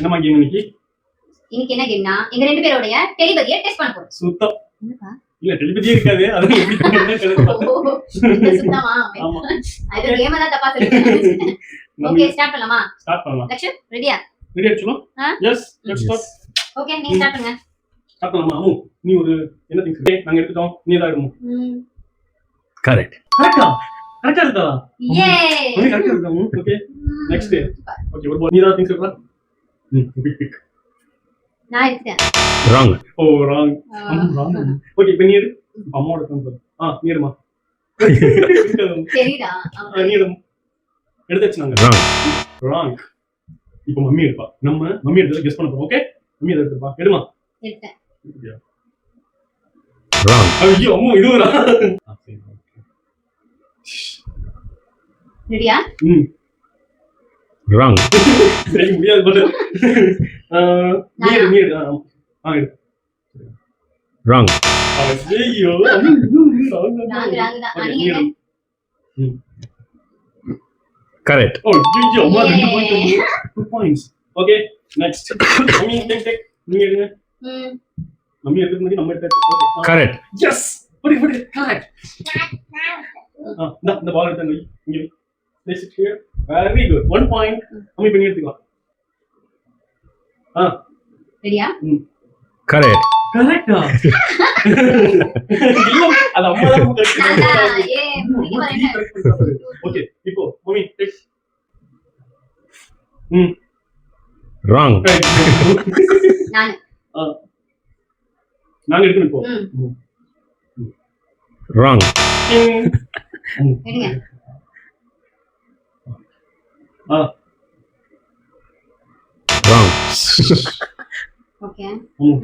என்னமா கேம் இன்னைக்கு? இன்னைக்கு என்ன கேம்னா எங்க ரெண்டு பேரோட டெலிபதியை டெஸ்ட் பண்ண போறோம். சுத்தம். என்னப்பா? இல்ல டெலிபதியே இருக்காது. அதான் எப்படி ஓ, இந்த சுத்தமா? ஆமா. அது கேம் தான் தப்பா சொல்லிட்டேன். ஓகே, ஸ்டார்ட் பண்ணலாமா? ஸ்டார்ட் பண்ணலாம். லக்ஷு ரெடியா? ரெடி ஆச்சுமா? Yes, let's start. ஓகே, நீ ஸ்டார்ட் பண்ணுங்க. ஸ்டார்ட் பண்ணலாமா? அம்மு, நீ ஒரு என்ன திங்ஸ் ஓகே நாங்க எடுத்துட்டோம். நீ தான் எடுமு. கரெக்ட். கரெக்ட்டா? கரெக்ட்டா இருக்கா? யே! நீ கரெக்ட்டா இருக்கா? ஓகே. நெக்ஸ்ட். ஓகே, ஒரு பால் நீ தான் திங்ஸ் எடுறா. பிக். நான் எடுத்துட்டேன். ராங். ஓ, ராங். ராங். ஓகே, இப்போ நீ எடு. அம்மாவோட திங்ஸ். நீ எடுமா. சரிடா. நீ எடு. எடுத்தாச்சு நாங்க. ராங். ராங். இப்போ மம்மி எடுப்பா. நம்ம மம்மி எடுத்தத கெஸ் பண்ண போறோம். ஓகே? மம்மி எத எடுப்பா? எடுமா. எடுத்தேன். ராங். ஐயோ அம்மா இது ஒரு ரெடியா? ராங். சரி முடியாது பட் நீ எடு. எடு. ராங். ஐயோ ராங் தான். நீ எடு. கரெக்ட். ஓ ஐயோ அம்மா 2 points. Okay next mummy take நீ எடுங்க. மம்மி எடுத்து முன்னாடி நம்ம எடுத்து. Okay correct. எஸ் படி கரெக்ட். இந்த பால் எடுத்து இங்க place it here. Very good. 1 point. Mummy பண்ணி எடுத்துக்கலாம். ரெடியா? கரெக்ட். கரெக்ட்டா? இல்ல அது அம்மா தான் கரெக்ட். ஏ முடிக்க வரேன். ஓகே இப்போ மம்மி டேக். ராங். நாங்க எடுக்கணும் இப்போ. ராங். எடுங்க. Wrong. Okay.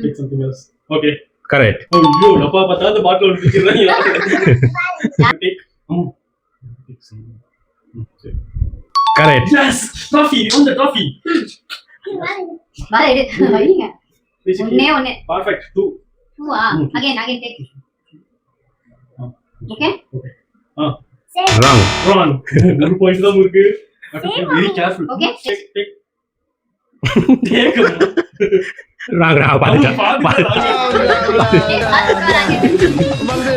take something else. Okay. Correct. ஐயோ டப்பா பார்த்தா அந்த பாட்டில் ஒன்னு பிச்சிடுறாங்க. Take. Correct. Yes! Toffee, on the toffee. வா எடு. வைங்க. ஒண்ணே. Perfect. 2. 2 again take. Okay? Okay. Wrong. Wrong. ஒரு பாயிண்ட் தான் இருக்கு. Very careful. Okay. Take. Take. Wrong. பாத்துட்டா. வந்து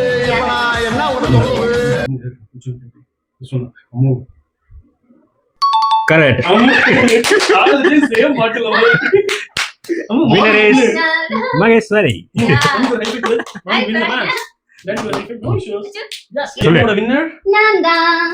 என்ன சொன்னா அம்மா கரெக்ட். ஆல்ரெடி சேம் பாட்டில் அம்மா winner is Maheswari. winner. That's what I think. Yes. Winner. நான் தான்.